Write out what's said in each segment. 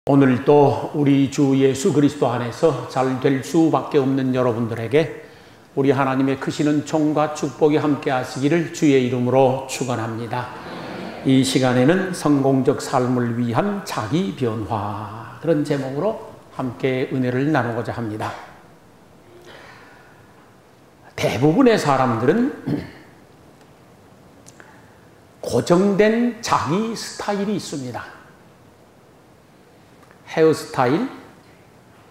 오늘도 우리 주 예수 그리스도 안에서 잘 될 수밖에 없는 여러분들에게 우리 하나님의 크시는 총과 축복이 함께 하시기를 주의 이름으로 축원합니다. 이 시간에는 성공적 삶을 위한 자기 변화, 그런 제목으로 함께 은혜를 나누고자 합니다. 대부분의 사람들은 고정된 자기 스타일이 있습니다. 헤어스타일,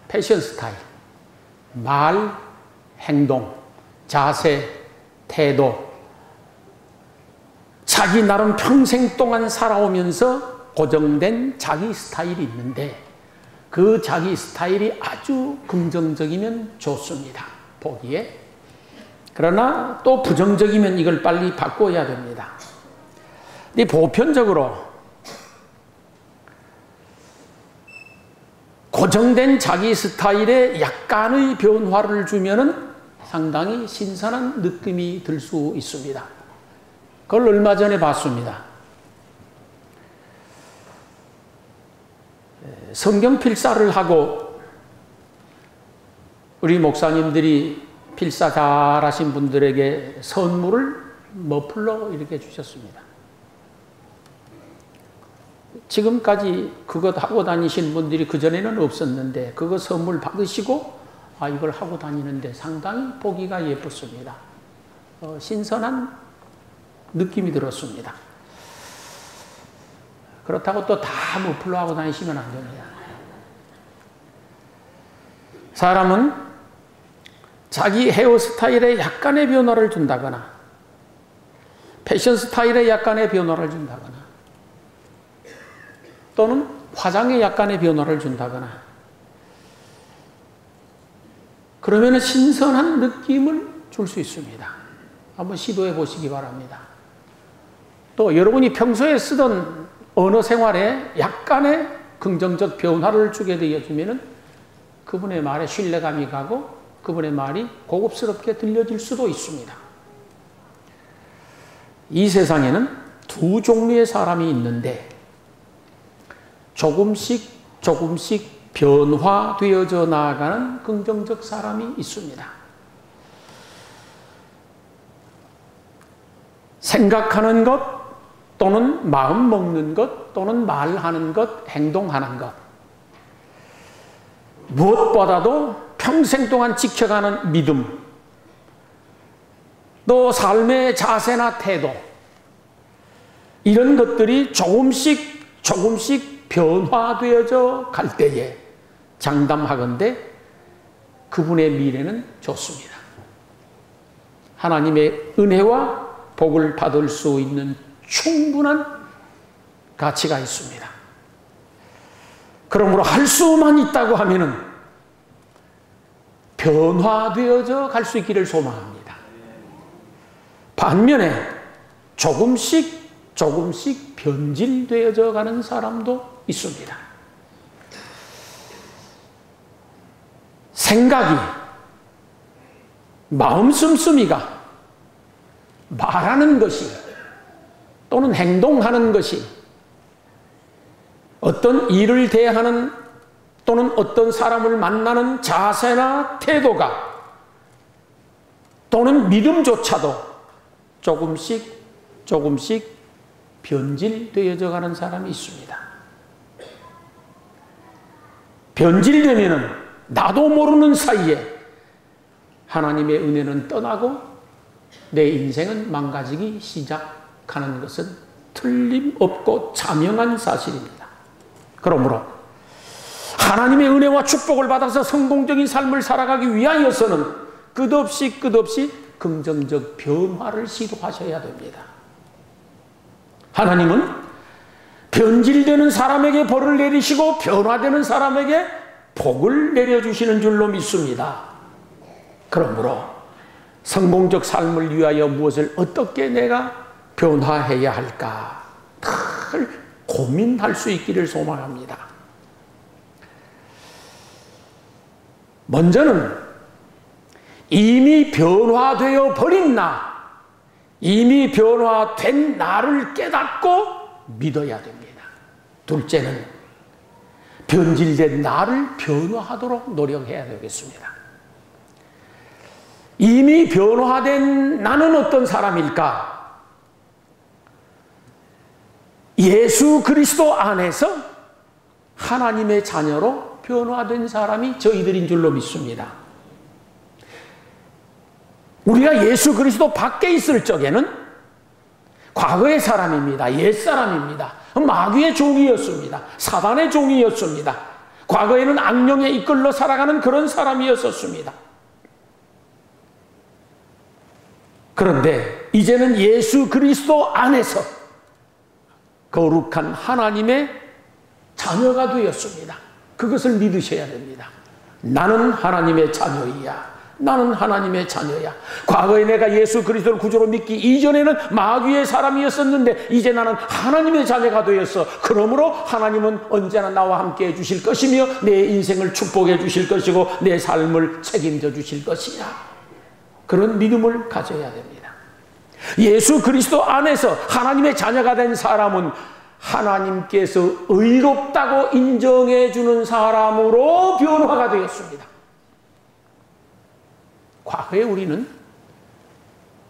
패션 스타일, 말, 행동, 자세, 태도, 자기 나름 평생 동안 살아오면서 고정된 자기 스타일이 있는데 그 자기 스타일이 아주 긍정적이면 좋습니다, 보기에. 그러나 또 부정적이면 이걸 빨리 바꿔야 됩니다. 근데 보편적으로 고정된 자기 스타일에 약간의 변화를 주면은 상당히 신선한 느낌이 들 수 있습니다. 그걸 얼마 전에 봤습니다. 성경 필사를 하고 우리 목사님들이 필사 잘하신 분들에게 선물을 머플러 이렇게 주셨습니다. 지금까지 그것 하고 다니신 분들이 그전에는 없었는데 그거 선물 받으시고 이걸 하고 다니는데 상당히 보기가 예뻤습니다. 신선한 느낌이 들었습니다. 그렇다고 또 다 머플러 하고 다니시면 안 됩니다. 사람은 자기 헤어스타일에 약간의 변화를 준다거나 패션 스타일에 약간의 변화를 준다거나 또는 화장에 약간의 변화를 준다거나 그러면 신선한 느낌을 줄 수 있습니다. 한번 시도해 보시기 바랍니다. 또 여러분이 평소에 쓰던 언어 생활에 약간의 긍정적 변화를 주게 되어주면 그분의 말에 신뢰감이 가고 그분의 말이 고급스럽게 들려질 수도 있습니다. 이 세상에는 두 종류의 사람이 있는데 조금씩 변화되어져 나아가는 긍정적 사람이 있습니다. 생각하는 것 또는 마음 먹는 것 또는 말하는 것, 행동하는 것, 무엇보다도 평생 동안 지켜가는 믿음, 또 삶의 자세나 태도, 이런 것들이 조금씩 변화되어져 갈 때에 장담하건대 그분의 미래는 좋습니다. 하나님의 은혜와 복을 받을 수 있는 충분한 가치가 있습니다. 그러므로 할 수만 있다고 하면은 변화되어져 갈 수 있기를 소망합니다. 반면에 조금씩 변질되어져 가는 사람도 있습니다. 생각이, 마음 씀씀이가, 말하는 것이 또는 행동하는 것이 어떤 일을 대하는 또는 어떤 사람을 만나는 자세나 태도가 또는 믿음조차도 조금씩 변질되어져 가는 사람이 있습니다. 변질되면은 나도 모르는 사이에 하나님의 은혜는 떠나고 내 인생은 망가지기 시작하는 것은 틀림없고 자명한 사실입니다. 그러므로 하나님의 은혜와 축복을 받아서 성공적인 삶을 살아가기 위하여서는 끝없이 긍정적 변화를 시도하셔야 됩니다. 하나님은 변질되는 사람에게 벌을 내리시고 변화되는 사람에게 복을 내려주시는 줄로 믿습니다. 그러므로 성공적 삶을 위하여 무엇을 어떻게 내가 변화해야 할까 늘 고민할 수 있기를 소망합니다. 먼저는 이미 변화되어 버린 나, 이미 변화된 나를 깨닫고 믿어야 됩니다. 둘째는 변질된 나를 변화하도록 노력해야 되겠습니다. 이미 변화된 나는 어떤 사람일까? 예수 그리스도 안에서 하나님의 자녀로 변화된 사람이 저희들인 줄로 믿습니다. 우리가 예수 그리스도 밖에 있을 적에는 과거의 사람입니다. 옛사람입니다. 마귀의 종이었습니다. 사단의 종이었습니다. 과거에는 악령에 이끌려 살아가는 그런 사람이었었습니다. 그런데 이제는 예수 그리스도 안에서 거룩한 하나님의 자녀가 되었습니다. 그것을 믿으셔야 됩니다. 나는 하나님의 자녀이야. 나는 하나님의 자녀야. 과거에 내가 예수 그리스도를 구주로 믿기 이전에는 마귀의 사람이었었는데 이제 나는 하나님의 자녀가 되었어. 그러므로 하나님은 언제나 나와 함께 해 주실 것이며 내 인생을 축복해 주실 것이고 내 삶을 책임져 주실 것이야. 그런 믿음을 가져야 됩니다. 예수 그리스도 안에서 하나님의 자녀가 된 사람은 하나님께서 의롭다고 인정해 주는 사람으로 변화가 되었습니다. 과거에 우리는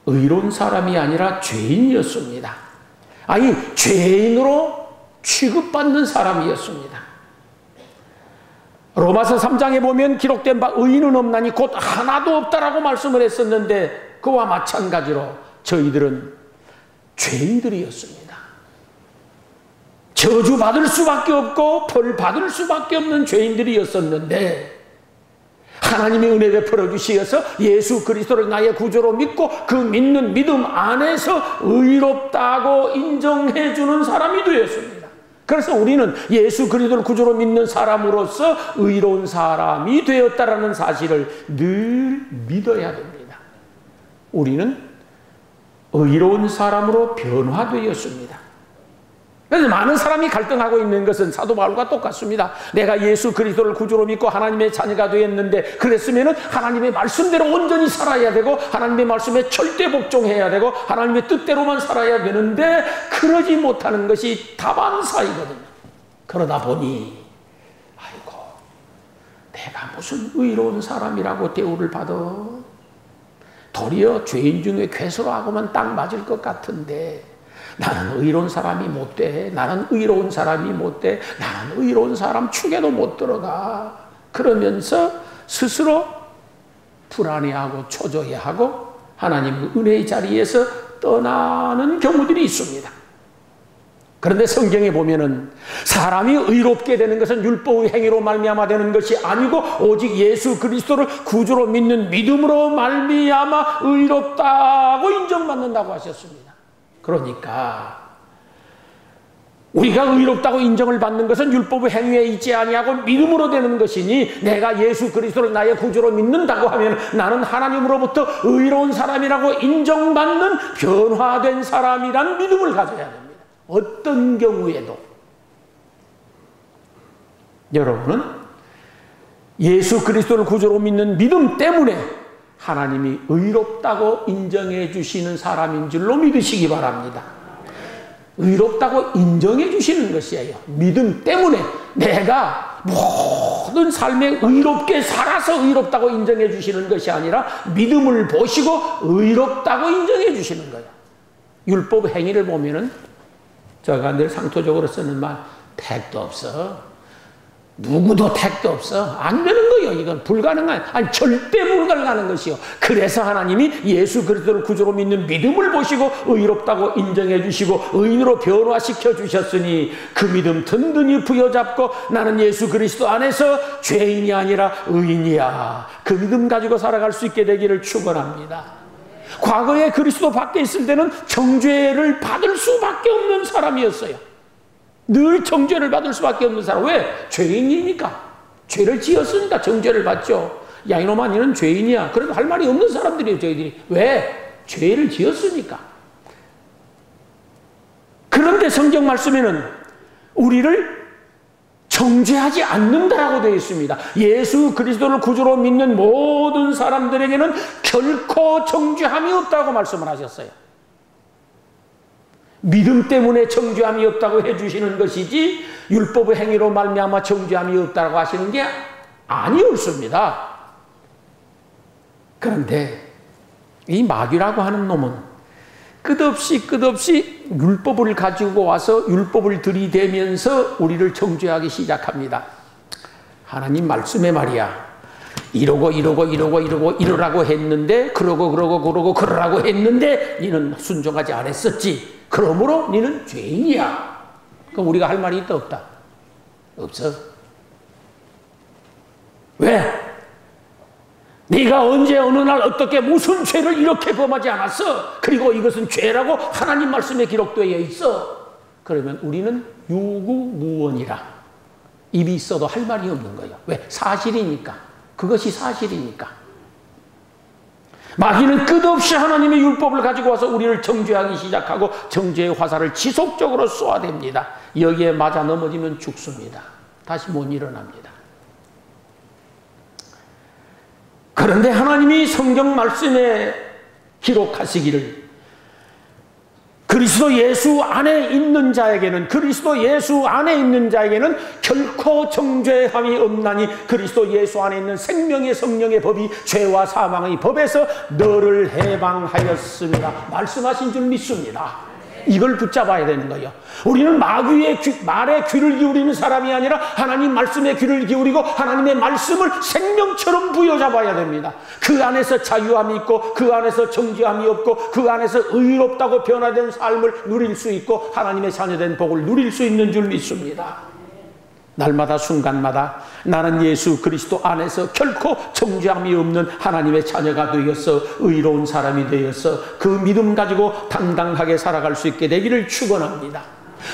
의로운 사람이 아니라 죄인이었습니다. 아니, 죄인으로 취급받는 사람이었습니다. 로마서 3장에 보면 기록된 바 의인은 없나니 곧 하나도 없다라고 말씀을 했었는데 그와 마찬가지로 저희들은 죄인들이었습니다. 저주받을 수밖에 없고 벌 받을 수밖에 없는 죄인들이었었는데 하나님의 은혜 베풀어 주시어서 예수 그리스도를 나의 구주로 믿고 그 믿는 믿음 안에서 의롭다고 인정해 주는 사람이 되었습니다. 그래서 우리는 예수 그리스도를 구주로 믿는 사람으로서 의로운 사람이 되었다라는 사실을 늘 믿어야 됩니다. 우리는 의로운 사람으로 변화되었습니다. 그래서 많은 사람이 갈등하고 있는 것은 사도 바울과 똑같습니다. 내가 예수 그리스도를 구주로 믿고 하나님의 자녀가 되었는데 그랬으면 하나님의 말씀대로 온전히 살아야 되고 하나님의 말씀에 절대 복종해야 되고 하나님의 뜻대로만 살아야 되는데 그러지 못하는 것이 다반사이거든요. 그러다 보니 아이고 내가 무슨 의로운 사람이라고 대우를 받아. 도리어 죄인 중에 괴수로하고만 딱 맞을 것 같은데 나는 의로운 사람이 못 돼. 나는 의로운 사람이 못 돼. 나는 의로운 사람 축에도 못 들어가. 그러면서 스스로 불안해하고 초조해하고 하나님의 은혜의 자리에서 떠나는 경우들이 있습니다. 그런데 성경에 보면은 사람이 의롭게 되는 것은 율법의 행위로 말미암아 되는 것이 아니고 오직 예수 그리스도를 구주로 믿는 믿음으로 말미암아 의롭다고 인정받는다고 하셨습니다. 그러니까 우리가 의롭다고 인정을 받는 것은 율법의 행위에 있지 아니하고 믿음으로 되는 것이니 내가 예수 그리스도를 나의 구주로 믿는다고 하면 나는 하나님으로부터 의로운 사람이라고 인정받는 변화된 사람이란 믿음을 가져야 됩니다. 어떤 경우에도 여러분은 예수 그리스도를 구주로 믿는 믿음 때문에 하나님이 의롭다고 인정해 주시는 사람인 줄로 믿으시기 바랍니다. 의롭다고 인정해 주시는 것이에요. 믿음 때문에 내가 모든 삶에 의롭게 살아서 의롭다고 인정해 주시는 것이 아니라 믿음을 보시고 의롭다고 인정해 주시는 거예요. 율법 행위를 보면은 제가 늘 상토적으로 쓰는 말 택도 없어. 누구도 택도 없어. 안 되는 거예요. 이건 불가능한, 아니 절대 불가능한 것이요. 그래서 하나님이 예수 그리스도를 구주로 믿는 믿음을 보시고 의롭다고 인정해 주시고 의인으로 변화시켜 주셨으니 그 믿음 든든히 부여잡고 나는 예수 그리스도 안에서 죄인이 아니라 의인이야. 그 믿음 가지고 살아갈 수 있게 되기를 축원합니다. 과거에 그리스도 밖에 있을 때는 정죄를 받을 수밖에 없는 사람이었어요. 늘 정죄를 받을 수밖에 없는 사람. 왜? 죄인이니까. 죄를 지었으니까 정죄를 받죠. 야 이놈아 너는 죄인이야. 그래도 할 말이 없는 사람들이에요. 저희들이. 왜? 죄를 지었으니까. 그런데 성경 말씀에는 우리를 정죄하지 않는다라고 되어 있습니다. 예수 그리스도를 구주로 믿는 모든 사람들에게는 결코 정죄함이 없다고 말씀을 하셨어요. 믿음 때문에 정죄함이 없다고 해주시는 것이지 율법의 행위로 말미암아 정죄함이 없다고 하시는 게 아니었습니다. 그런데 이 마귀라고 하는 놈은 끝없이 율법을 가지고 와서 율법을 들이대면서 우리를 정죄하기 시작합니다. 하나님 말씀에 말이야, 이러고 이러라고 했는데, 그러라고 했는데 너는 순종하지 않았었지. 그러므로 너는 죄인이야. 그럼 우리가 할 말이 있다 없다? 없어. 왜? 네가 언제 어느 날 어떻게 무슨 죄를 이렇게 범하지 않았어? 그리고 이것은 죄라고 하나님 말씀에 기록되어 있어. 그러면 우리는 유구무원이라. 입이 있어도 할 말이 없는 거예요. 왜? 사실이니까. 그것이 사실이니까. 마귀는 끝없이 하나님의 율법을 가지고 와서 우리를 정죄하기 시작하고 정죄의 화살을 지속적으로 쏘아댑니다. 여기에 맞아 넘어지면 죽습니다. 다시 못 일어납니다. 그런데 하나님이 성경 말씀에 기록하시기를 그리스도 예수 안에 있는 자에게는 결코 정죄함이 없나니 그리스도 예수 안에 있는 생명의 성령의 법이 죄와 사망의 법에서 너를 해방하였습니다. 말씀하신 줄 믿습니다. 이걸 붙잡아야 되는 거예요. 우리는 마귀의 말에 귀를 기울이는 사람이 아니라 하나님 말씀에 귀를 기울이고 하나님의 말씀을 생명처럼 부여잡아야 됩니다. 그 안에서 자유함이 있고 그 안에서 정죄함이 없고 그 안에서 의롭다고 변화된 삶을 누릴 수 있고 하나님의 자녀된 복을 누릴 수 있는 줄 믿습니다. 날마다 순간마다 나는 예수 그리스도 안에서 결코 정죄함이 없는 하나님의 자녀가 되어서 의로운 사람이 되어서 그 믿음 가지고 당당하게 살아갈 수 있게 되기를 축원합니다.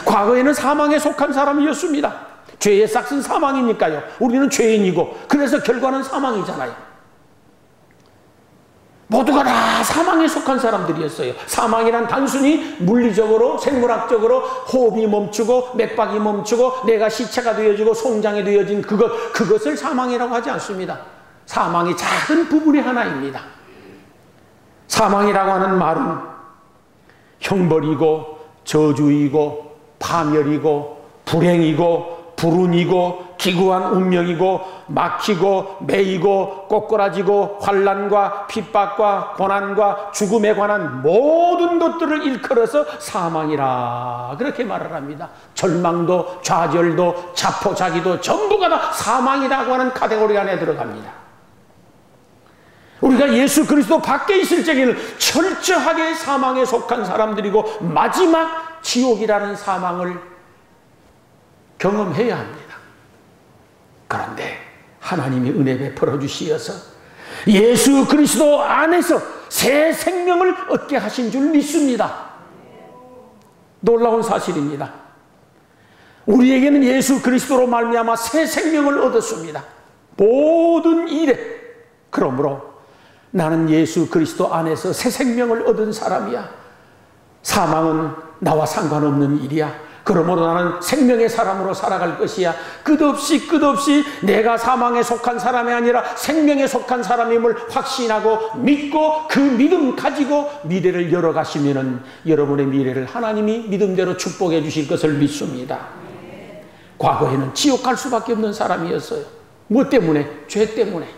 과거에는 사망에 속한 사람이었습니다. 죄의 싹은 사망이니까요. 우리는 죄인이고 그래서 결과는 사망이잖아요. 모두가 다 사망에 속한 사람들이었어요. 사망이란 단순히 물리적으로 생물학적으로 호흡이 멈추고 맥박이 멈추고 내가 시체가 되어지고 송장이 되어진 그것을 사망이라고 하지 않습니다. 사망이 작은 부분의 하나입니다. 사망이라고 하는 말은 형벌이고 저주이고 파멸이고 불행이고 불운이고 기구한 운명이고 막히고 매이고 꼬꾸라지고 환난과 핍박과 고난과 죽음에 관한 모든 것들을 일컬어서 사망이라 그렇게 말을 합니다. 절망도 좌절도 자포자기도 전부가 다 사망이라고 하는 카테고리 안에 들어갑니다. 우리가 예수 그리스도 밖에 있을 적에는 철저하게 사망에 속한 사람들이고 마지막 지옥이라는 사망을 경험해야 합니다. 그런데 하나님이 은혜 베풀어 주시어서 예수 그리스도 안에서 새 생명을 얻게 하신 줄 믿습니다. 놀라운 사실입니다. 우리에게는 예수 그리스도로 말미암아 새 생명을 얻었습니다. 모든 일에. 그러므로 나는 예수 그리스도 안에서 새 생명을 얻은 사람이야. 사망은 나와 상관없는 일이야. 그러므로 나는 생명의 사람으로 살아갈 것이야. 끝없이 내가 사망에 속한 사람이 아니라 생명에 속한 사람임을 확신하고 믿고 그 믿음 가지고 미래를 열어가시면은 여러분의 미래를 하나님이 믿음대로 축복해 주실 것을 믿습니다. 과거에는 지옥 갈 수밖에 없는 사람이었어요. 뭐 때문에? 죄 때문에.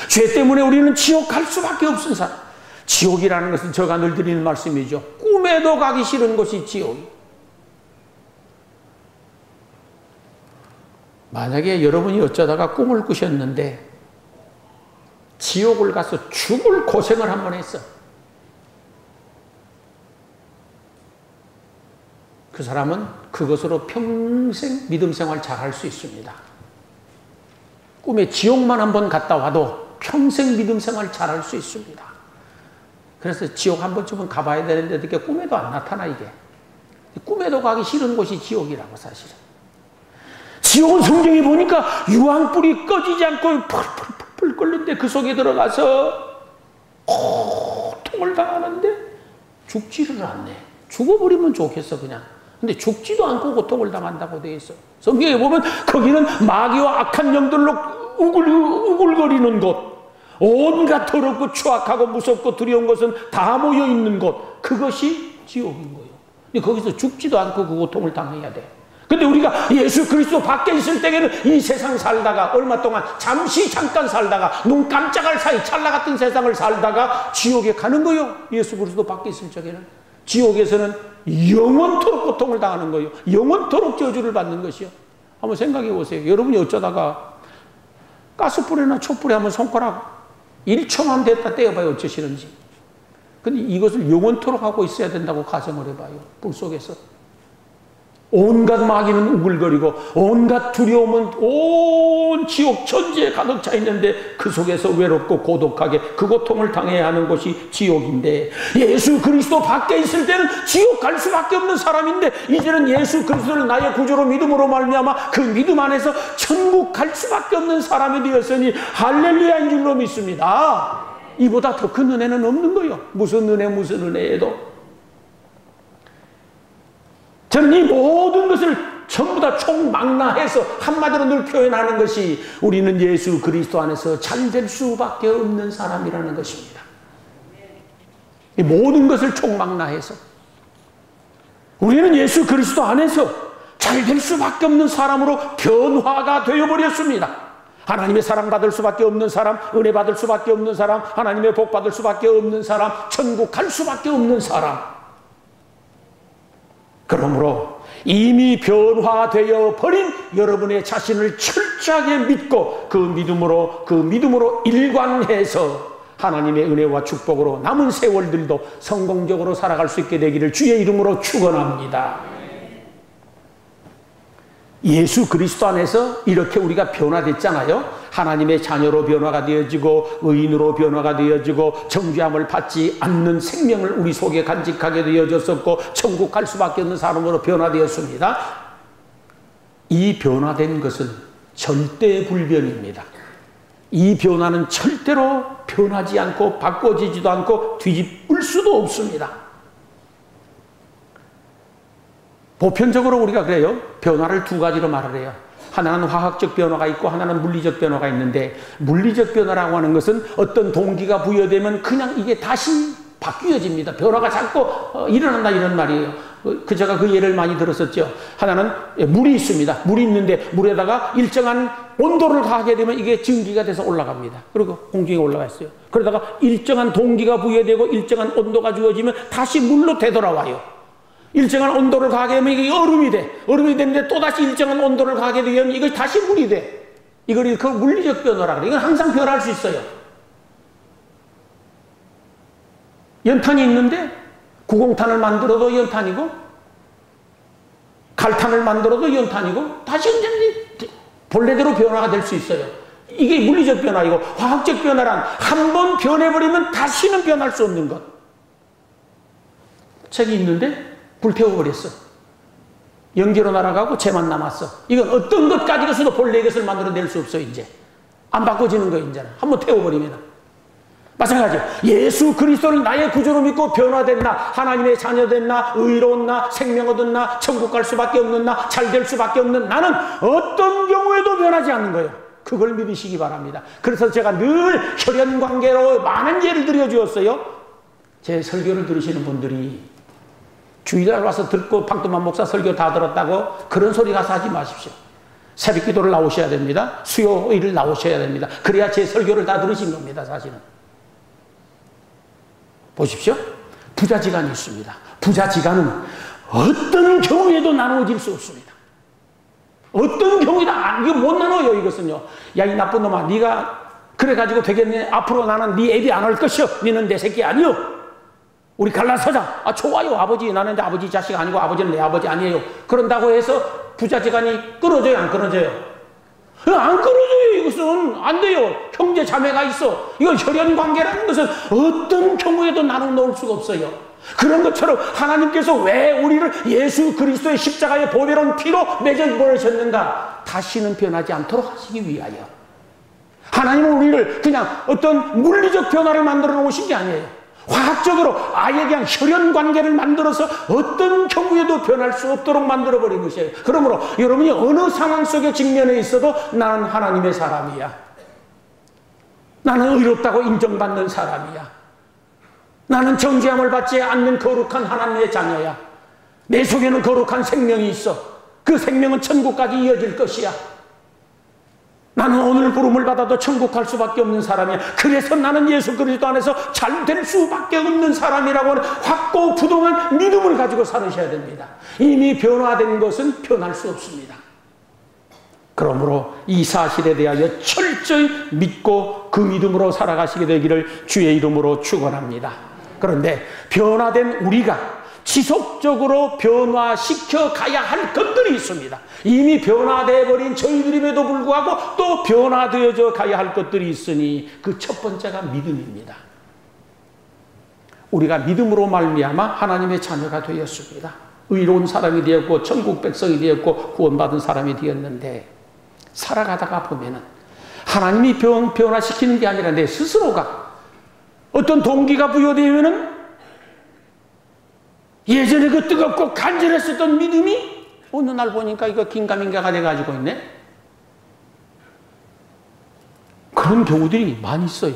죄 때문에 우리는 지옥 갈 수밖에 없은 사람. 지옥이라는 것은 제가 늘 드리는 말씀이죠. 꿈에도 가기 싫은 곳이 지옥이에요. 만약에 여러분이 어쩌다가 꿈을 꾸셨는데 지옥을 가서 죽을 고생을 한번 했어. 그 사람은 그것으로 평생 믿음 생활 잘할 수 있습니다. 꿈에 지옥만 한번 갔다 와도 평생 믿음 생활 잘할 수 있습니다. 그래서 지옥 한 번쯤은 가봐야 되는데 어떻게 꿈에도 안 나타나 이게. 꿈에도 가기 싫은 곳이 지옥이라고 사실은. 지옥은 성경에 보니까 유황불이 꺼지지 않고 펄펄 끓는데 그 속에 들어가서 고통을 당하는데 죽지를 않네. 죽어버리면 좋겠어 그냥. 근데 죽지도 않고 고통을 당한다고 되어 있어. 성경에 보면 거기는 마귀와 악한 영들로 우글거리는 곳, 온갖 더럽고 추악하고 무섭고 두려운 것은 다 모여 있는 곳, 그것이 지옥인 거예요. 근데 거기서 죽지도 않고 그 고통을 당해야 돼. 근데 우리가 예수 그리스도 밖에 있을 때에는 이 세상 살다가 얼마 동안 잠깐 살다가 눈 깜짝할 사이 찰나 같은 세상을 살다가 지옥에 가는 거요. 예수 그리스도 밖에 있을 적에는 지옥에서는 영원토록 고통을 당하는 거요. 영원토록 저주를 받는 것이요. 한번 생각해 보세요. 여러분이 어쩌다가 가스불이나 촛불에 한번 손가락 1초만 됐다 떼어봐요. 어쩌시는지. 근데 이것을 영원토록 하고 있어야 된다고 가정을 해봐요. 불 속에서. 온갖 마귀는 우글거리고 온갖 두려움은 온 지옥 천지에 가득 차 있는데 그 속에서 외롭고 고독하게 그 고통을 당해야 하는 곳이 지옥인데, 예수 그리스도 밖에 있을 때는 지옥 갈 수밖에 없는 사람인데 이제는 예수 그리스도를 나의 구주로 믿음으로 말미암아 그 믿음 안에서 천국 갈 수밖에 없는 사람이 되었으니 할렐루야인 줄로 믿습니다. 이보다 더 큰 은혜는 없는 거예요. 무슨 은혜에도. 저는 이 모든 것을 전부 다 총망라해서 한마디로 늘 표현하는 것이 우리는 예수 그리스도 안에서 잘 될 수밖에 없는 사람이라는 것입니다. 이 모든 것을 총망라해서 우리는 예수 그리스도 안에서 잘 될 수밖에 없는 사람으로 변화가 되어버렸습니다. 하나님의 사랑받을 수밖에 없는 사람, 은혜 받을 수밖에 없는 사람, 하나님의 복 받을 수밖에 없는 사람, 천국 갈 수밖에 없는 사람. 그러므로 이미 변화되어 버린 여러분의 자신을 철저하게 믿고 그 믿음으로 일관해서 하나님의 은혜와 축복으로 남은 세월들도 성공적으로 살아갈 수 있게 되기를 주의 이름으로 축원합니다. 예수 그리스도 안에서 이렇게 우리가 변화됐잖아요. 하나님의 자녀로 변화가 되어지고 의인으로 변화가 되어지고 정죄함을 받지 않는 생명을 우리 속에 간직하게 되어졌었고 천국 갈 수밖에 없는 사람으로 변화되었습니다. 이 변화된 것은 절대 불변입니다. 이 변화는 절대로 변하지 않고 바꿔지지도 않고 뒤집을 수도 없습니다. 보편적으로 우리가 그래요. 변화를 두 가지로 말을 해요. 하나는 화학적 변화가 있고 하나는 물리적 변화가 있는데, 물리적 변화라고 하는 것은 어떤 동기가 부여되면 그냥 이게 다시 바뀌어집니다. 변화가 자꾸 일어난다 이런 말이에요. 제가 그 예를 많이 들었었죠. 하나는 물이 있습니다. 물이 있는데 물에다가 일정한 온도를 가하게 되면 이게 증기가 돼서 올라갑니다. 그리고 공중에 올라가 있어요. 그러다가 일정한 동기가 부여되고 일정한 온도가 주어지면 다시 물로 되돌아와요. 일정한 온도를 가게 되면 이게 얼음이 돼. 얼음이 되는데 또다시 일정한 온도를 가게 되면 이걸 다시 물이 돼. 이걸 그 물리적 변화라 그래요. 이건 항상 변할 수 있어요. 연탄이 있는데 구공탄을 만들어도 연탄이고 갈탄을 만들어도 연탄이고 다시 언제든지 본래대로 변화가 될 수 있어요. 이게 물리적 변화이고, 화학적 변화란 한 번 변해버리면 다시는 변할 수 없는 것. 책이 있는데 불태워버렸어. 연기로 날아가고 재만 남았어. 이건 어떤 것 가지고서도 본래 것을 만들어낼 수 없어. 이제 안 바꿔지는 거. 이제는 한번 태워버리면. 마찬가지로 예수 그리스도를 나의 구주로 믿고 변화됐나, 하나님의 자녀됐나, 의로운 나, 생명 얻은 나, 천국 갈 수밖에 없는 나, 잘 될 수밖에 없는 나는 어떤 경우에도 변하지 않는 거예요. 그걸 믿으시기 바랍니다. 그래서 제가 늘 혈연관계로 많은 예를 들어주었어요. 제 설교를 들으시는 분들이 주일날 와서 듣고 박두만 목사 설교 다 들었다고 그런 소리 가서 하지 마십시오. 새벽 기도를 나오셔야 됩니다. 수요일을 나오셔야 됩니다. 그래야 제 설교를 다 들으신 겁니다. 사실은. 보십시오. 부자지간이 있습니다. 부자지간은 어떤 경우에도 나누어질 수 없습니다. 어떤 경우에도 이거 못 나눠요. 이것은요. 야, 이 나쁜 놈아, 네가 그래가지고 되겠네. 앞으로 나는 네 애비 안 할 것이요. 너는 내 새끼 아니요. 우리 갈라서자. 아, 좋아요. 아버지. 나는 내 아버지 자식 아니고 아버지는 내 아버지 아니에요. 그런다고 해서 부자지간이 끊어져요? 안 끊어져요? 안 끊어져요. 이것은 안 돼요. 형제 자매가 있어. 이건 혈연관계라는 것은 어떤 경우에도 나눠 놓을 수가 없어요. 그런 것처럼 하나님께서 왜 우리를 예수 그리스도의 십자가의 보배로운 피로 맺어버리셨는가? 다시는 변하지 않도록 하시기 위하여. 하나님은 우리를 그냥 어떤 물리적 변화를 만들어 놓으신 게 아니에요. 화학적으로 아예 그냥 혈연관계를 만들어서 어떤 경우에도 변할 수 없도록 만들어버린 것이에요. 그러므로 여러분이 어느 상황 속에 직면해 있어도 나는 하나님의 사람이야. 나는 의롭다고 인정받는 사람이야. 나는 정죄함을 받지 않는 거룩한 하나님의 자녀야. 내 속에는 거룩한 생명이 있어. 그 생명은 천국까지 이어질 것이야. 나는 오늘 부름을 받아도 천국 갈 수밖에 없는 사람이야. 그래서 나는 예수 그리스도 안에서 잘 될 수밖에 없는 사람이라고 하는 확고 부동한 믿음을 가지고 살으셔야 됩니다. 이미 변화된 것은 변할 수 없습니다. 그러므로 이 사실에 대하여 철저히 믿고 그 믿음으로 살아가시게 되기를 주의 이름으로 축원합니다. 그런데 변화된 우리가 지속적으로 변화시켜 가야 할 것들이 있습니다. 이미 변화되어 버린 저희들임에도 불구하고 또 변화되어져 가야 할 것들이 있으니 그 첫 번째가 믿음입니다. 우리가 믿음으로 말미암아 하나님의 자녀가 되었습니다. 의로운 사람이 되었고 천국 백성이 되었고 구원받은 사람이 되었는데, 살아가다가 보면은 하나님이 변화시키는 게 아니라 내 스스로가 어떤 동기가 부여되면은 예전에 그 뜨겁고 간절했었던 믿음이 어느 날 보니까 이거 긴가민가가 돼가지고 있네. 그런 경우들이 많이 있어요.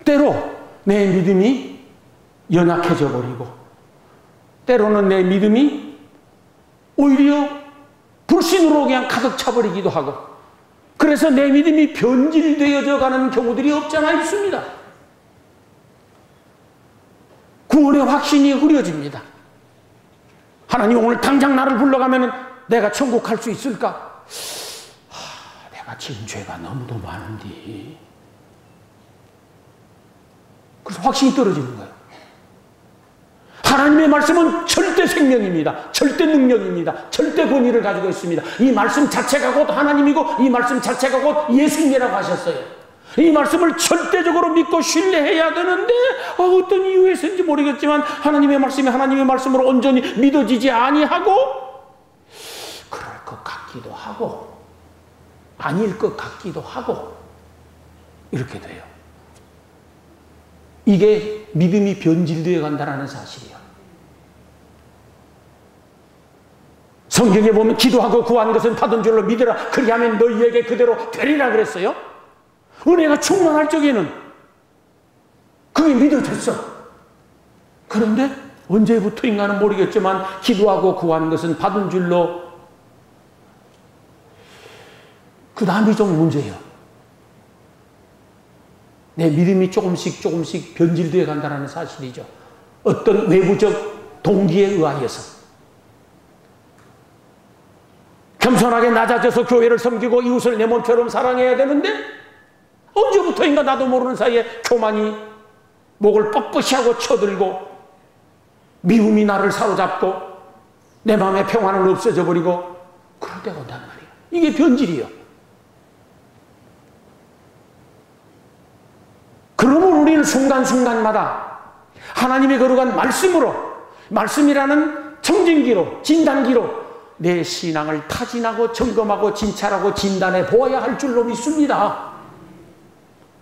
때로 내 믿음이 연약해져 버리고, 때로는 내 믿음이 오히려 불신으로 그냥 가득 차버리기도 하고, 그래서 내 믿음이 변질되어져 가는 경우들이 없잖아 있습니다. 구원의 확신이 흐려집니다. 하나님 오늘 당장 나를 불러가면 내가 천국 갈 수 있을까? 내가 지은 죄가 너무도 많은데. 그래서 확신이 떨어지는 거예요. 하나님의 말씀은 절대 생명입니다. 절대 능력입니다. 절대 권위를 가지고 있습니다. 이 말씀 자체가 곧 하나님이고 이 말씀 자체가 곧 예수님이라고 하셨어요. 이 말씀을 절대적으로 믿고 신뢰해야 되는데 어떤 이유에서인지 모르겠지만 하나님의 말씀이 하나님의 말씀으로 온전히 믿어지지 아니하고, 그럴 것 같기도 하고 아닐 것 같기도 하고 이렇게 돼요. 이게 믿음이 변질되어 간다는 사실이에요. 성경에 보면 기도하고 구한 것은 받은 줄로 믿으라, 그리하면 너희에게 그대로 되리라 그랬어요. 은혜가 충만할 적에는 그게 믿어졌어. 그런데 언제부터인가는 모르겠지만 기도하고 구한 것은 받은 줄로, 그 다음이 좀 문제예요. 내 믿음이 조금씩 변질되어 간다는 사실이죠. 어떤 외부적 동기에 의하여서. 겸손하게 낮아져서 교회를 섬기고 이웃을 내 몸처럼 사랑해야 되는데 언제부터인가 나도 모르는 사이에 교만이 목을 뻣뻣이 하고 쳐들고 미움이 나를 사로잡고 내 마음의 평화는 없어져 버리고 그럴 때가 온단 말이에요. 이게 변질이에요. 그러면 우리는 순간순간마다 하나님의 거룩한 말씀으로, 말씀이라는 청진기로, 진단기로 내 신앙을 타진하고 점검하고 진찰하고 진단해 보아야 할 줄로 믿습니다.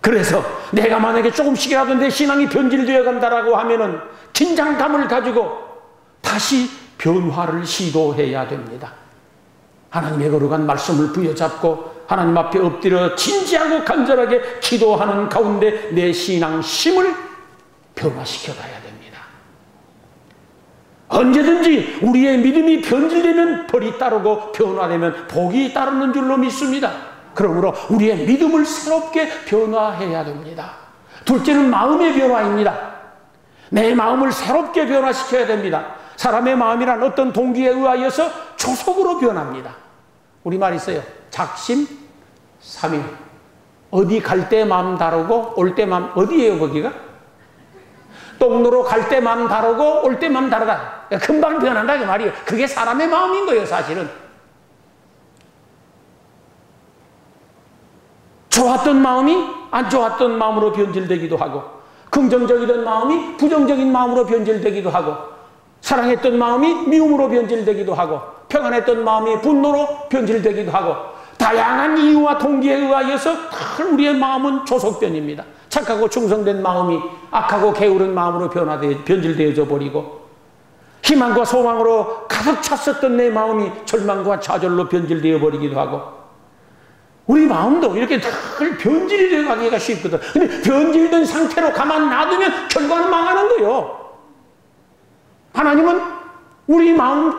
그래서 내가 만약에 조금씩이라도 내 신앙이 변질되어 간다라고 하면은 긴장감을 가지고 다시 변화를 시도해야 됩니다. 하나님의 거룩한 말씀을 부여잡고 하나님 앞에 엎드려 진지하고 간절하게 기도하는 가운데 내 신앙심을 변화시켜 가야 됩니다. 언제든지 우리의 믿음이 변질되면 벌이 따르고 변화되면 복이 따르는 줄로 믿습니다. 그러므로 우리의 믿음을 새롭게 변화해야 됩니다. 둘째는 마음의 변화입니다. 내 마음을 새롭게 변화시켜야 됩니다. 사람의 마음이란 어떤 동기에 의하여서 조속으로 변합니다. 우리말 있어요. 작심삼일. 어디 갈 때 마음 다르고 올 때 마음, 어디예요 거기가? 똥로로 갈 때 마음 다르고 올 때 마음 다르다. 금방 변한다 그 말이에요. 그게 사람의 마음인 거예요 사실은. 좋았던 마음이 안 좋았던 마음으로 변질되기도 하고, 긍정적이던 마음이 부정적인 마음으로 변질되기도 하고, 사랑했던 마음이 미움으로 변질되기도 하고, 평안했던 마음이 분노로 변질되기도 하고, 다양한 이유와 동기에 의하여서 우리의 마음은 조속변입니다. 착하고 충성된 마음이 악하고 게으른 마음으로 변질되어져 버리고, 희망과 소망으로 가득 찼었던 내 마음이 절망과 좌절로 변질되어 버리기도 하고, 우리 마음도 이렇게 늘 변질이 되어 가기가 쉽거든. 근데 변질된 상태로 가만 놔두면 결과는 망하는 거예요. 하나님은 우리 마음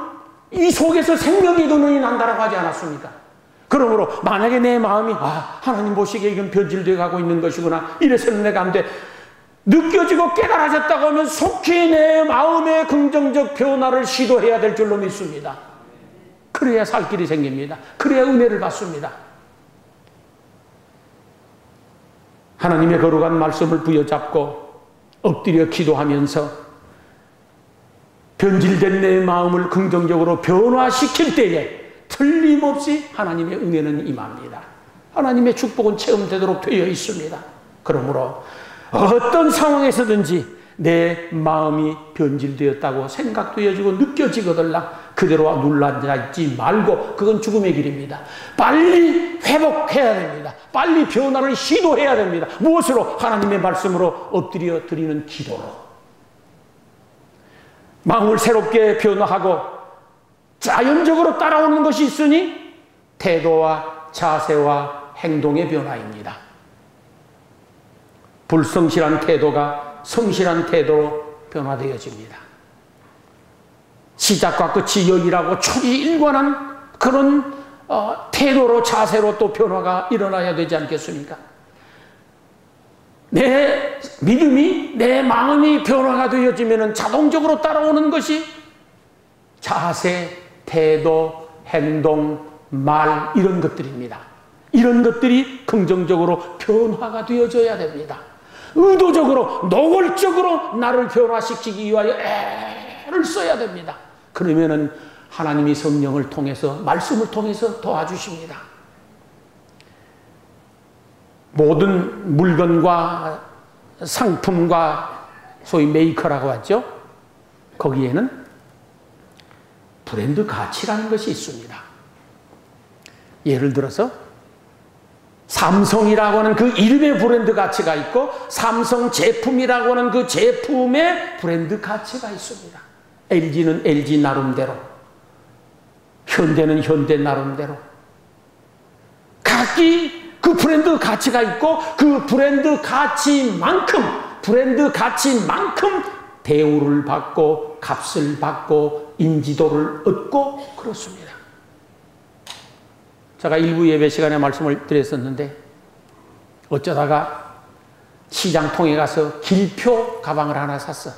이 속에서 생명의 근원이 난다라고 하지 않았습니까? 그러므로 만약에 내 마음이 하나님 보시기에 이건 변질되어 가고 있는 것이구나, 이래서는 내가 안 돼, 느껴지고 깨달아졌다고 하면 속히 내 마음의 긍정적 변화를 시도해야 될 줄로 믿습니다. 그래야 살 길이 생깁니다. 그래야 은혜를 받습니다. 하나님의 거룩한 말씀을 부여잡고 엎드려 기도하면서 변질된 내 마음을 긍정적으로 변화시킬 때에 틀림없이 하나님의 은혜는 임합니다. 하나님의 축복은 체험되도록 되어 있습니다. 그러므로 어떤 상황에서든지 내 마음이 변질되었다고 생각되어지고 느껴지거들라 그대로 눌러앉지 말고, 그건 죽음의 길입니다. 빨리 회복해야 됩니다. 빨리 변화를 시도해야 됩니다. 무엇으로? 하나님의 말씀으로 엎드려 드리는 기도로. 마음을 새롭게 변화하고 자연적으로 따라오는 것이 있으니 태도와 자세와 행동의 변화입니다. 불성실한 태도가 성실한 태도로 변화되어집니다. 시작과 끝이 여기라고 초지일관한 그런 태도로, 자세로 또 변화가 일어나야 되지 않겠습니까? 내 믿음이, 내 마음이 변화가 되어지면 자동적으로 따라오는 것이 자세, 태도, 행동, 말, 이런 것들입니다. 이런 것들이 긍정적으로 변화가 되어져야 됩니다. 의도적으로, 노골적으로 나를 변화시키기 위하여 애를 써야 됩니다. 그러면은 하나님이 성령을 통해서, 말씀을 통해서 도와주십니다. 모든 물건과 상품과 소위 메이커라고 하죠. 거기에는 브랜드 가치라는 것이 있습니다. 예를 들어서 삼성이라고 하는 그 이름의 브랜드 가치가 있고, 삼성 제품이라고 하는 그 제품의 브랜드 가치가 있습니다. LG는 LG 나름대로, 현대는 현대 나름대로 각기 그 브랜드 가치가 있고, 그 브랜드 가치만큼 대우를 받고 값을 받고 인지도를 얻고 그렇습니다. 제가 일부 예배 시간에 말씀을 드렸었는데, 어쩌다가 시장통에 가서 길표 가방을 하나 샀어.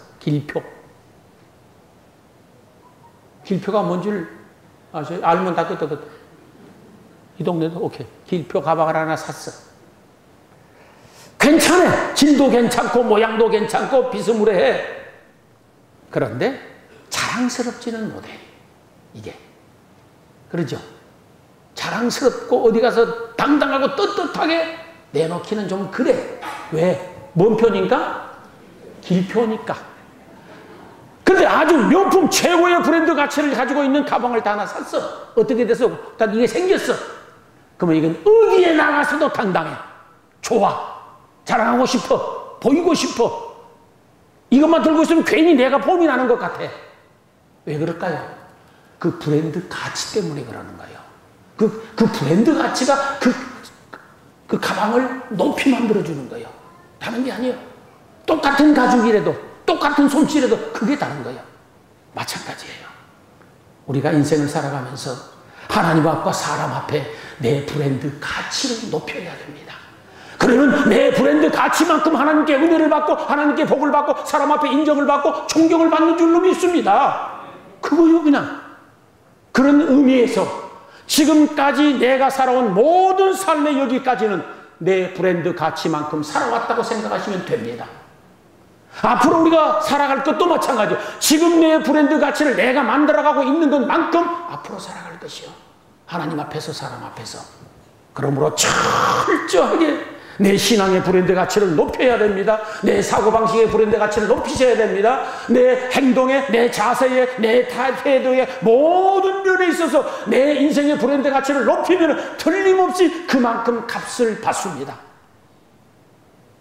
길표가 뭔지를 아세요? 알면 다 끄떡끄떡. 이 동네도 오케이. 길표 가방을 하나 샀어. 괜찮아. 질도 괜찮고 모양도 괜찮고 비스무리해. 그런데 자랑스럽지는 못해. 이게. 그러죠? 자랑스럽고 어디 가서 당당하고 떳떳하게 내놓기는 좀 그래. 왜? 뭔 표니까? 길표니까. 근데 아주 명품 최고의 브랜드 가치를 가지고 있는 가방을 다 하나 샀어. 어떻게 돼서? 딱 이게 생겼어. 그러면 이건 어디에 나가서도 당당해. 좋아. 자랑하고 싶어. 보이고 싶어. 이것만 들고 있으면 괜히 내가 폼이 나는 것 같아. 왜 그럴까요? 그 브랜드 가치 때문에 그러는 거예요. 그 브랜드 가치가 그 가방을 높이 만들어주는 거예요. 다른 게 아니에요. 똑같은 가죽이라도, 똑같은 솜씨라도 그게 다른 거예요. 마찬가지예요. 우리가 인생을 살아가면서 하나님 앞과 사람 앞에 내 브랜드 가치를 높여야 됩니다. 그러면 내 브랜드 가치만큼 하나님께 은혜를 받고 하나님께 복을 받고 사람 앞에 인정을 받고 존경을 받는 줄로 믿습니다. 그거요, 그냥. 그런 의미에서 지금까지 내가 살아온 모든 삶의 여기까지는 내 브랜드 가치만큼 살아왔다고 생각하시면 됩니다. 앞으로 우리가 살아갈 것도 마찬가지예요. 지금 내 브랜드 가치를 내가 만들어가고 있는 것만큼 앞으로 살아갈 것이요. 하나님 앞에서, 사람 앞에서. 그러므로 철저하게 내 신앙의 브랜드 가치를 높여야 됩니다. 내 사고방식의 브랜드 가치를 높이셔야 됩니다. 내 행동에, 내 자세에, 내 태도에 모든 면에 있어서 내 인생의 브랜드 가치를 높이면 틀림없이 그만큼 값을 받습니다.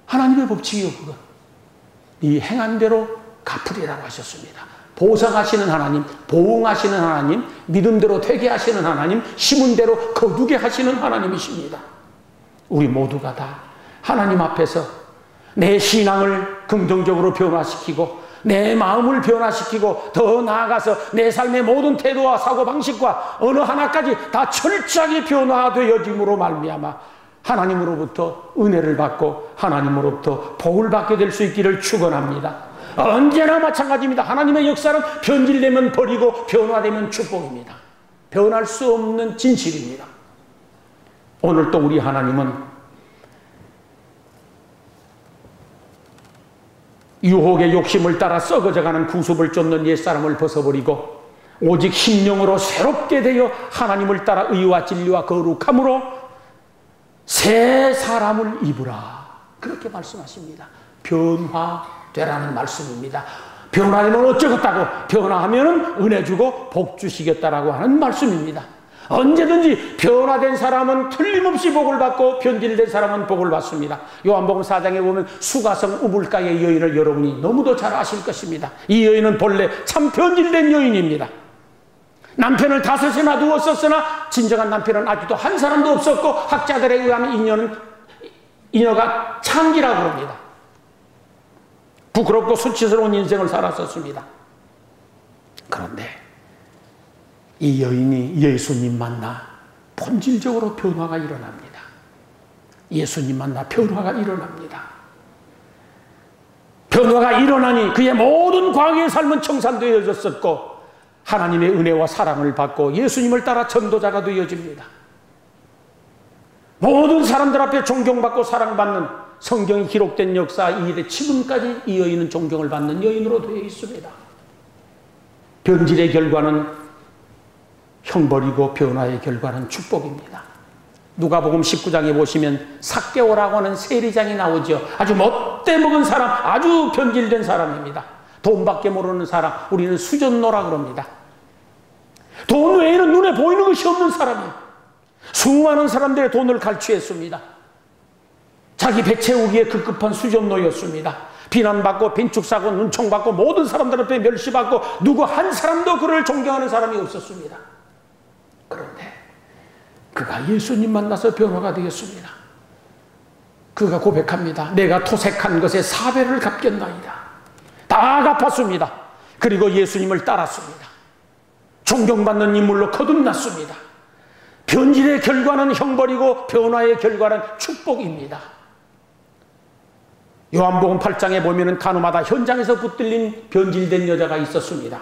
하나님의 법칙이요, 그건. 이 행한 대로 갚으리라고 하셨습니다. 보상하시는 하나님, 보응하시는 하나님, 믿음대로 되게 하시는 하나님, 심은 대로 거두게 하시는 하나님이십니다. 우리 모두가 다 하나님 앞에서 내 신앙을 긍정적으로 변화시키고 내 마음을 변화시키고 더 나아가서 내 삶의 모든 태도와 사고방식과 어느 하나까지 다 철저하게 변화되어짐으로 말미암아 하나님으로부터 은혜를 받고 하나님으로부터 복을 받게 될 수 있기를 축원합니다. 언제나 마찬가지입니다. 하나님의 역사는 변질되면 버리고 변화되면 축복입니다. 변할 수 없는 진실입니다. 오늘 또 우리 하나님은 유혹의 욕심을 따라 썩어져가는 구습을 쫓는 옛사람을 벗어버리고 오직 심령으로 새롭게 되어 하나님을 따라 의와 진리와 거룩함으로 새 사람을 입으라. 그렇게 말씀하십니다. 변화되라는 말씀입니다. 변화되면 어쩌겠다고, 변화하면 은혜 주고 복 주시겠다라고 하는 말씀입니다. 언제든지 변화된 사람은 틀림없이 복을 받고 변질된 사람은 복을 받습니다. 요한복음 4장에 보면 수가성 우물가의 여인을 여러분이 너무도 잘 아실 것입니다. 이 여인은 본래 참 변질된 여인입니다. 남편을 5이나 두었었으나 진정한 남편은 아직도 한 사람도 없었고 학자들에 의하면 이녀가 창기라고 합니다. 부끄럽고 수치스러운 인생을 살았었습니다. 그런데 이 여인이 예수님 만나 본질적으로 변화가 일어납니다. 예수님 만나 변화가 일어납니다. 변화가 일어나니 그의 모든 과거의 삶은 청산되어졌었고 하나님의 은혜와 사랑을 받고 예수님을 따라 전도자가 되어집니다. 모든 사람들 앞에 존경받고 사랑받는 성경이 기록된 역사 이래 지금까지 이 여인은 존경을 받는 여인으로 되어 있습니다. 변질의 결과는 형벌이고 변화의 결과는 축복입니다. 누가복음 19장에 보시면 삭개오라고 하는 세리장이 나오죠. 아주 못돼먹은 사람, 아주 변질된 사람입니다. 돈밖에 모르는 사람, 우리는 수전노라 그럽니다. 돈 외에는 눈에 보이는 것이 없는 사람이에요. 수많은 사람들의 돈을 갈취했습니다. 자기 배 채우기에 급급한 수전노였습니다. 비난받고 빈축사고 눈총받고 모든 사람들 앞에 멸시받고 누구 한 사람도 그를 존경하는 사람이 없었습니다. 그런데 그가 예수님 만나서 변화가 되었습니다. 그가 고백합니다. 내가 토색한 것에 4배를 갚겠나이다. 다 갚았습니다. 그리고 예수님을 따랐습니다. 존경받는 인물로 거듭났습니다. 변질의 결과는 형벌이고 변화의 결과는 축복입니다. 요한복음 8장에 보면 간호마다 현장에서 붙들린 변질된 여자가 있었습니다.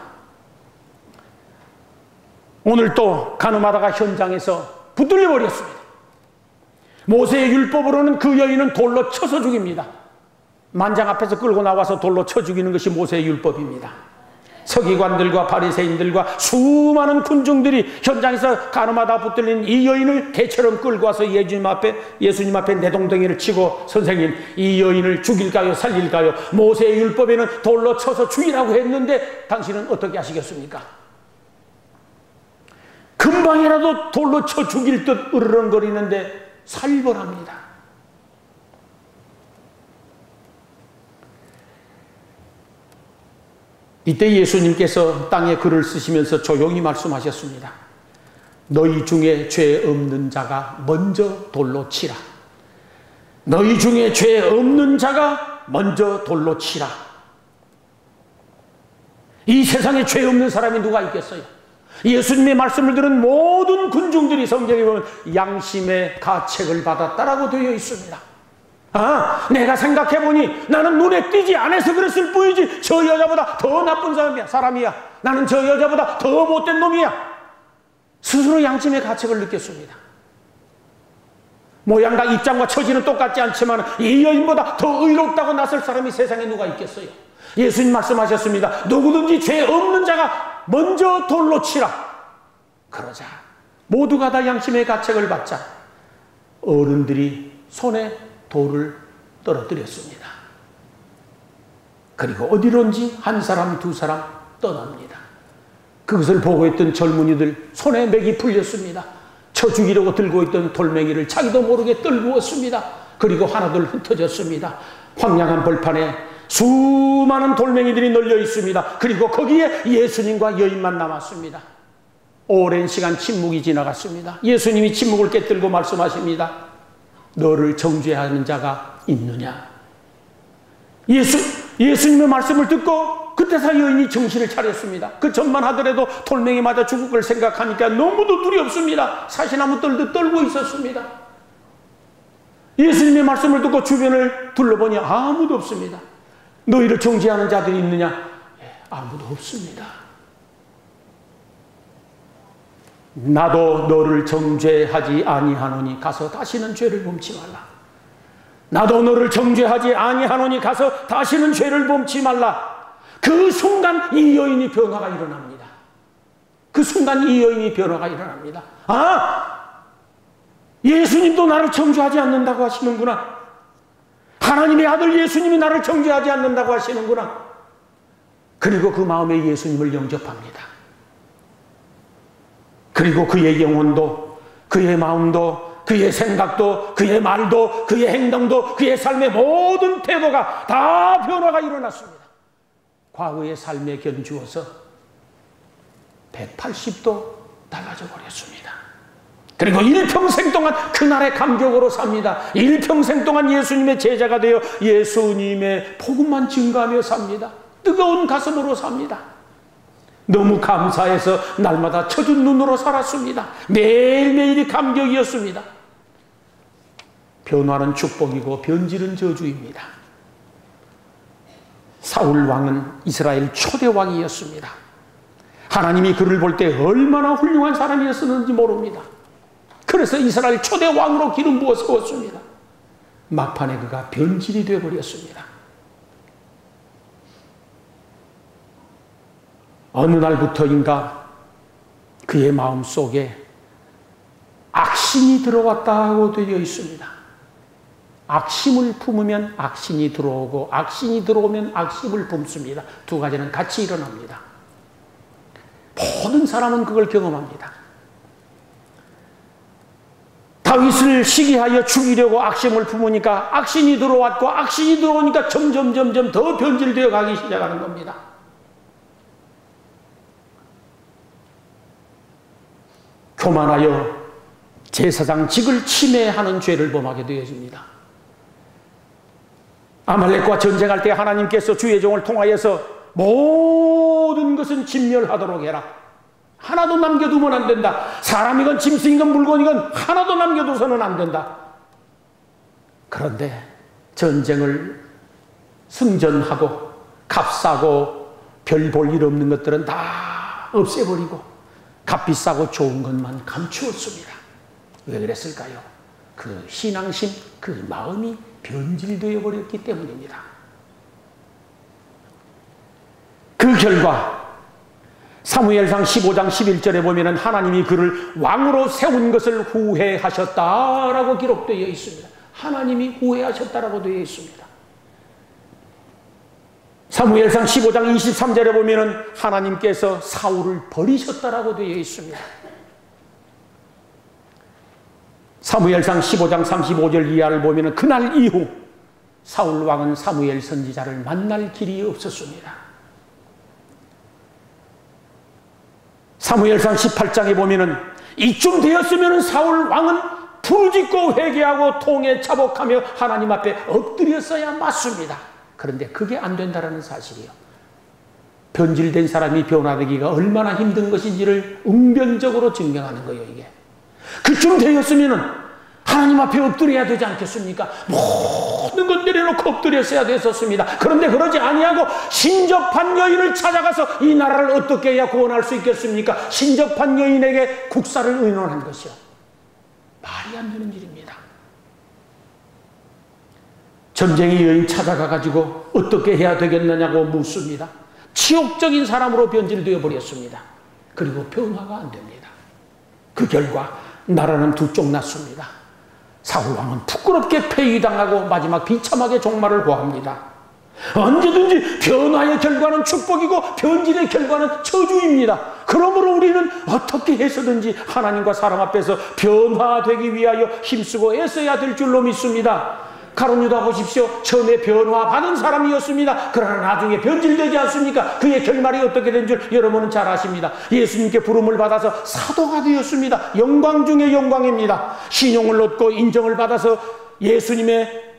오늘 또 간호마다가 현장에서 붙들려 버렸습니다. 모세의 율법으로는 그 여인은 돌로 쳐서 죽입니다. 만장 앞에서 끌고 나와서 돌로 쳐 죽이는 것이 모세의 율법입니다. 서기관들과 바리새인들과 수많은 군중들이 현장에서 간호마다 붙들린 이 여인을 개처럼 끌고 와서 예수님 앞에 내동댕이를 치고 선생님 이 여인을 죽일까요 살릴까요? 모세의 율법에는 돌로 쳐서 죽이라고 했는데 당신은 어떻게 하시겠습니까? 금방이라도 돌로 쳐 죽일 듯 으르렁거리는데 살벌합니다. 이때 예수님께서 땅에 글을 쓰시면서 조용히 말씀하셨습니다. 너희 중에 죄 없는 자가 먼저 돌로 치라. 너희 중에 죄 없는 자가 먼저 돌로 치라. 이 세상에 죄 없는 사람이 누가 있겠어요? 예수님의 말씀을 들은 모든 군중들이 성경에 보면 양심의 가책을 받았다라고 되어 있습니다. 내가 생각해보니 나는 눈에 띄지 않아서 그랬을 뿐이지 저 여자보다 더 나쁜 사람이야. 나는 저 여자보다 더 못된 놈이야. 스스로 양심의 가책을 느꼈습니다. 모양과 입장과 처지는 똑같지 않지만 이 여인보다 더 의롭다고 나설 사람이 세상에 누가 있겠어요? 예수님 말씀하셨습니다. 누구든지 죄 없는 자가 먼저 돌로 치라. 그러자 모두가 다 양심의 가책을 받자 어른들이 손에 돌을 떨어뜨렸습니다. 그리고 어디론지 한 사람 두 사람 떠납니다. 그것을 보고 있던 젊은이들 손에 맥이 풀렸습니다. 쳐 죽이려고 들고 있던 돌멩이를 자기도 모르게 떨구었습니다. 그리고 하나둘 흩어졌습니다. 황량한 벌판에 수많은 돌멩이들이 널려 있습니다. 그리고 거기에 예수님과 여인만 남았습니다. 오랜 시간 침묵이 지나갔습니다. 예수님이 침묵을 깨뜨리고 말씀하십니다. 너를 정죄하는 자가 있느냐? 예수님의 말씀을 듣고 그때서 여인이 정신을 차렸습니다. 그 전만 하더라도 돌멩이 맞아 죽을 걸 생각하니까 너무도 두렵습니다. 사시나무 떨듯 떨고 있었습니다. 예수님의 말씀을 듣고 주변을 둘러보니 아무도 없습니다. 너희를 정죄하는 자들이 있느냐? 아무도 없습니다. 나도 너를 정죄하지 아니하노니 가서 다시는 죄를 범치 말라. 나도 너를 정죄하지 아니하노니 가서 다시는 죄를 범치 말라. 그 순간 이 여인이 변화가 일어납니다. 그 순간 이 여인이 변화가 일어납니다. 아! 예수님도 나를 정죄하지 않는다고 하시는구나. 하나님의 아들 예수님이 나를 정죄하지 않는다고 하시는구나. 그리고 그 마음에 예수님을 영접합니다. 그리고 그의 영혼도, 그의 마음도, 그의 생각도, 그의 말도, 그의 행동도, 그의 삶의 모든 태도가 다 변화가 일어났습니다. 과거의 삶에 견주어서 180도 달라져 버렸습니다. 그리고 일평생 동안 그날의 감격으로 삽니다. 일평생 동안 예수님의 제자가 되어 예수님의 복음만 증거하며 삽니다. 뜨거운 가슴으로 삽니다. 너무 감사해서 날마다 쳐준 눈으로 살았습니다. 매일매일이 감격이었습니다. 변화는 축복이고 변질은 저주입니다. 사울 왕은 이스라엘 초대 왕이었습니다. 하나님이 그를 볼 때 얼마나 훌륭한 사람이었는지 모릅니다. 그래서 이스라엘 초대 왕으로 기름 부어 세웠습니다. 막판에 그가 변질이 되어버렸습니다. 어느 날부터인가 그의 마음속에 악신이 들어왔다고 되어 있습니다. 악심을 품으면 악신이 들어오고 악신이 들어오면 악심을 품습니다. 두 가지는 같이 일어납니다. 모든 사람은 그걸 경험합니다. 다윗을 시기하여 죽이려고 악심을 품으니까 악신이 들어왔고 악신이 들어오니까 점점 더 변질되어 가기 시작하는 겁니다. 교만하여 제사장직을 침해하는 죄를 범하게 되어집니다. 아말렉과 전쟁할 때 하나님께서 주의 종을 통하여서 모든 것은 진멸하도록 해라. 하나도 남겨두면 안 된다. 사람이건 짐승이건 물건이건 하나도 남겨둬서는 안 된다. 그런데 전쟁을 승전하고 값싸고 별 볼 일 없는 것들은 다 없애버리고 값비싸고 좋은 것만 감추었습니다. 왜 그랬을까요? 그 신앙심, 그 마음이 변질되어 버렸기 때문입니다. 그 결과 사무엘상 15장 11절에 보면 하나님이 그를 왕으로 세운 것을 후회하셨다라고 기록되어 있습니다. 하나님이 후회하셨다라고 되어 있습니다. 사무엘상 15장 23절에 보면 하나님께서 사울을 버리셨다라고 되어 있습니다. 사무엘상 15장 35절 이하를 보면 그날 이후 사울 왕은 사무엘 선지자를 만날 길이 없었습니다. 사무엘상 18장에 보면 이쯤 되었으면 사울 왕은 부르짖고 회개하고 통에 자복하며 하나님 앞에 엎드렸어야 맞습니다. 그런데 그게 안 된다는 사실이요. 변질된 사람이 변화되기가 얼마나 힘든 것인지를 응변적으로 증명하는 거예요, 이게. 그쯤 되었으면 하나님 앞에 엎드려야 되지 않겠습니까? 모든 것 내려놓고 엎드렸어야 됐었습니다. 그런데 그러지 아니하고 신접한 여인을 찾아가서 이 나라를 어떻게 해야 구원할 수 있겠습니까? 신접한 여인에게 국사를 의논한 것이요. 말이 안 되는 일입니다. 전쟁의 여인 찾아가가지고 어떻게 해야 되겠느냐고 묻습니다. 치욕적인 사람으로 변질되어 버렸습니다. 그리고 변화가 안 됩니다. 그 결과 나라는 두 쪽 났습니다. 사울왕은 부끄럽게 폐위당하고 마지막 비참하게 종말을 고합니다. 언제든지 변화의 결과는 축복이고 변질의 결과는 저주입니다. 그러므로 우리는 어떻게 해서든지 하나님과 사람 앞에서 변화되기 위하여 힘쓰고 애써야 될 줄로 믿습니다. 가룟 유다 보십시오. 처음에 변화받은 사람이었습니다. 그러나 나중에 변질되지 않습니까? 그의 결말이 어떻게 된 줄 여러분은 잘 아십니다. 예수님께 부름을 받아서 사도가 되었습니다. 영광 중에 영광입니다. 신용을 얻고 인정을 받아서 예수님의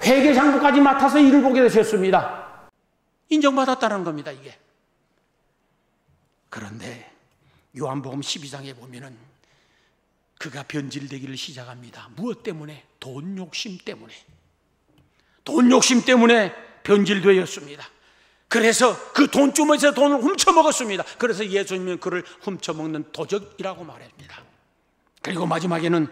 회계장부까지 맡아서 일을 보게 되셨습니다. 인정받았다는 겁니다, 이게. 그런데 요한복음 12장에 보면은 그가 변질되기를 시작합니다. 무엇 때문에? 돈 욕심 때문에. 돈 욕심 때문에 변질되었습니다. 그래서 그 돈주머니에서 돈을 훔쳐먹었습니다. 그래서 예수님은 그를 훔쳐먹는 도적이라고 말합니다. 그리고 마지막에는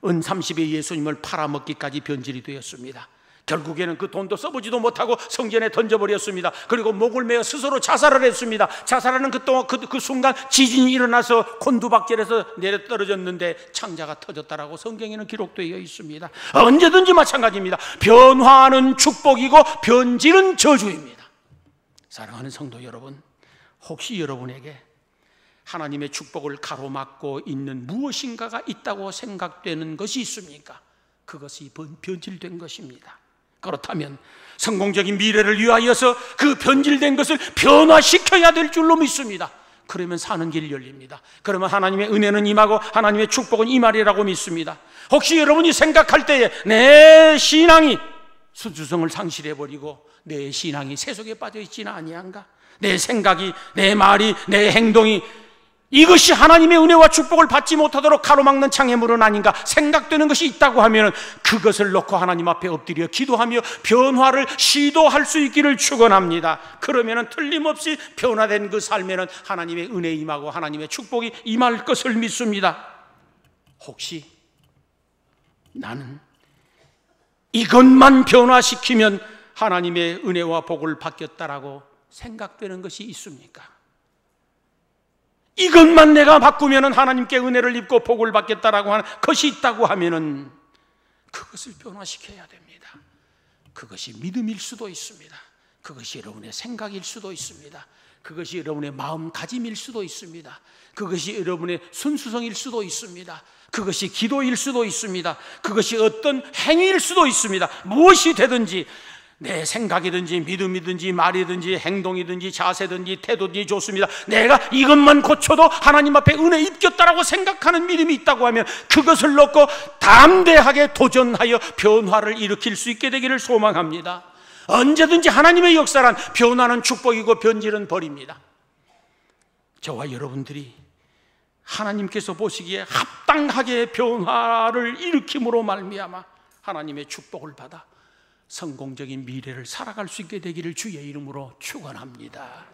은 30에 예수님을 팔아먹기까지 변질이 되었습니다. 결국에는 그 돈도 써보지도 못하고 성전에 던져버렸습니다. 그리고 목을 메어 스스로 자살을 했습니다. 자살하는 그 순간 지진이 일어나서 곤두박질해서 내려 떨어졌는데 창자가 터졌다라고 성경에는 기록되어 있습니다. 언제든지 마찬가지입니다. 변화는 축복이고 변질은 저주입니다. 사랑하는 성도 여러분, 혹시 여러분에게 하나님의 축복을 가로막고 있는 무엇인가가 있다고 생각되는 것이 있습니까? 그것이 변질된 것입니다. 그렇다면 성공적인 미래를 위하여서 그 변질된 것을 변화시켜야 될 줄로 믿습니다. 그러면 사는 길이 열립니다. 그러면 하나님의 은혜는 임하고 하나님의 축복은 임하리라고 믿습니다. 혹시 여러분이 생각할 때에 내 신앙이 수주성을 상실해버리고 내 신앙이 세속에 빠져있지는 아니한가? 내 생각이, 내 말이, 내 행동이 이것이 하나님의 은혜와 축복을 받지 못하도록 가로막는 장애물은 아닌가 생각되는 것이 있다고 하면 그것을 놓고 하나님 앞에 엎드려 기도하며 변화를 시도할 수 있기를 축원합니다. 그러면 틀림없이 변화된 그 삶에는 하나님의 은혜 임하고 하나님의 축복이 임할 것을 믿습니다. 혹시 나는 이것만 변화시키면 하나님의 은혜와 복을 받겠다라고 생각되는 것이 있습니까? 이것만 내가 바꾸면 하나님께 은혜를 입고 복을 받겠다라고 하는 것이 있다고 하면은 그것을 변화시켜야 됩니다. 그것이 믿음일 수도 있습니다. 그것이 여러분의 생각일 수도 있습니다. 그것이 여러분의 마음가짐일 수도 있습니다. 그것이 여러분의 순수성일 수도 있습니다. 그것이 기도일 수도 있습니다. 그것이 어떤 행위일 수도 있습니다. 무엇이 되든지 내 생각이든지 믿음이든지 말이든지 행동이든지 자세든지 태도든지 좋습니다. 내가 이것만 고쳐도 하나님 앞에 은혜 입겠다라고 생각하는 믿음이 있다고 하면 그것을 놓고 담대하게 도전하여 변화를 일으킬 수 있게 되기를 소망합니다. 언제든지 하나님의 역사란 변화는 축복이고 변질은 벌입니다. 저와 여러분들이 하나님께서 보시기에 합당하게 변화를 일으킴으로 말미암아 하나님의 축복을 받아 성공적인 미래를 살아갈 수 있게 되기를 주의 이름으로 축원합니다.